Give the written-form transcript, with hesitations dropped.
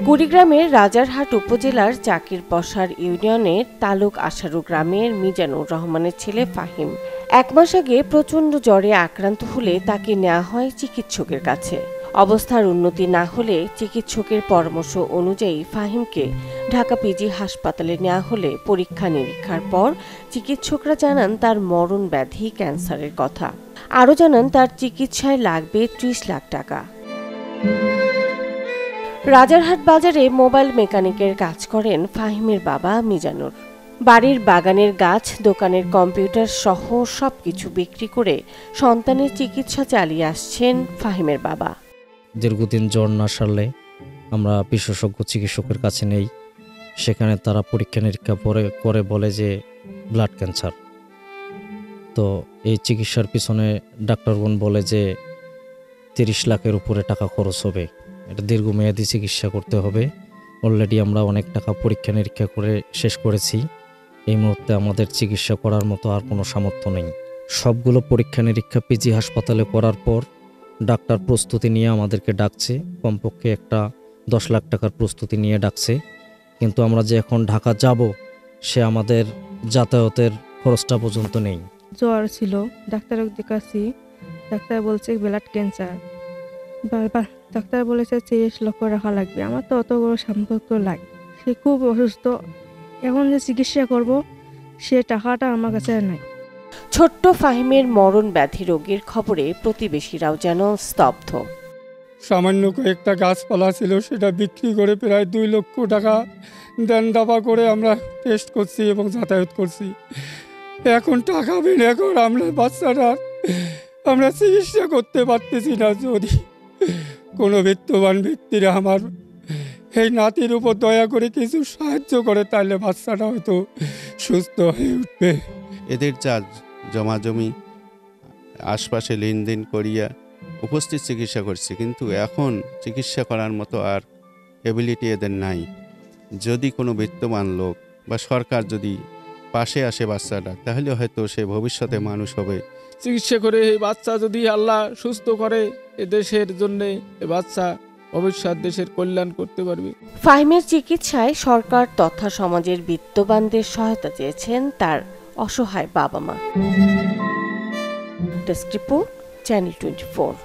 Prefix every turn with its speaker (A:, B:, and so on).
A: কুড়িগ্রামের রাজারহাট উপজেলার চাকিরপশার ইউনিয়নের তালুক আশারু গ্রামের মিজানুর রহমানের ছেলে ফাহিম 1 মাস আগে প্রচণ্ড জ্বরে আক্রান্ত হলে তাকে নেওয়া হয় চিকিৎসকের কাছে। অবস্থার উন্নতি না হলে চিকিৎসকের পরামর্শ অনুযায়ী ফাহিমকে ঢাকা পিজি হাসপাতালে নেওয়া হলে পরীক্ষা নিরীক্ষার পর চিকিৎসকরা জানান তার মরণ ব্যাধি ক্যান্সারের কথা। আরও জানান তার চিকিৎসায় লাগবে 30 লাখ টাকা। রাজারহাট বাজারে মোবাইল মেকানিকের কাজ করেন ফাহিমের বাবা মিজানুর। বাড়ির বাগানের গাছ, দোকানের কম্পিউটার সহ সবকিছু বিক্রি করে সন্তানের চিকিৎসা চালিয়ে আসছেন ফাহিমের বাবা।
B: দীর্ঘদিন জ্বর না সারলে আমরা বিশেষজ্ঞ চিকিৎসকের কাছে নেই। সেখানে তারা পরীক্ষা নিরীক্ষা করে বলে যে ব্লাড ক্যান্সার। তো এই চিকিৎসার পিছনে ডাক্তারগণ বলে যে 30 লাখের উপরে টাকা খরচ হবে। এটা দীর্ঘমেয়াদী চিকিৎসা করতে হবে। অলরেডি আমরা অনেক টাকা পরীক্ষা নিরীক্ষা করে শেষ করেছি। এই মুহূর্তে আমাদের চিকিৎসা করার মতো আর কোনো সামর্থ্য নেই। সবগুলো পরীক্ষা নিরীক্ষা পিজি হাসপাতালে করার পর ডাক্তার প্রস্তুতি নিয়ে আমাদেরকে ডাকছে, কমপক্ষে একটা 10 লাখ টাকার প্রস্তুতি নিয়ে ডাকছে। কিন্তু আমরা যে এখন ঢাকা যাব, সে আমাদের যাতায়াতের খরচটা পর্যন্ত নেই।
C: জ্বর ছিল, ডাক্তার দেখাচ্ছি, ডাক্তার বলছে ব্লাড ক্যান্সার। বারবার ডাক্তার বলেছে 30 লক্ষ টাকা লাগবে। আমার তো অত বড় সামর্থ্য লাগে, সে খুব অসুস্থ। এখন যে চিকিৎসা করব সে টাকাটা আমার কাছে নাই।
A: ছোট্ট ফাহিমের মরণ ব্যাধি রোগীর খবরে প্রতিবেশীরাও যেন স্তব্ধ।
D: সামান্য কয়েকটা গাছপালা ছিল, সেটা বিক্রি করে প্রায় 2 লক্ষ টাকা দেন দাবা করে আমরা টেস্ট করছি এবং যাতায়াত করছি। এখন টাকা বিনা করে আমরা বাচ্চাটার আমরা চিকিৎসা করতে পারতেছি না। যদি কোনো বিত্তবান ব্যক্তিরা আমার এই নাতির উপর দয়া করে কিছু সাহায্য করে, তাহলে বাচ্চাটা হয়তো সুস্থ হয়ে উঠবে।
E: এদের যা জমাজমি আশপাশে লেনদেন করিয়া উপস্থিত চিকিৎসা করছে, কিন্তু এখন চিকিৎসা করার মতো আর এবিলিটি এদের নাই। যদি কোনো বিত্তবান লোক বা সরকার যদি পাশে আসে বাচ্চাটা, তাহলে হয়তো সে ভবিষ্যতে মানুষ হবে।
F: চিকিৎসা করে এই বাচ্চা যদি আল্লাহ সুস্থ করে, এ দেশের জন্যে এ বাচ্চা ভবিষ্যৎ দেশের কল্যাণ করতে পারবে।
A: ফাহিমের চিকিৎসায় সরকার তথা সমাজের বিত্তবানদের সহায়তা চেয়েছেন তার অসহায় বাবা মা। Desk report, channel 24।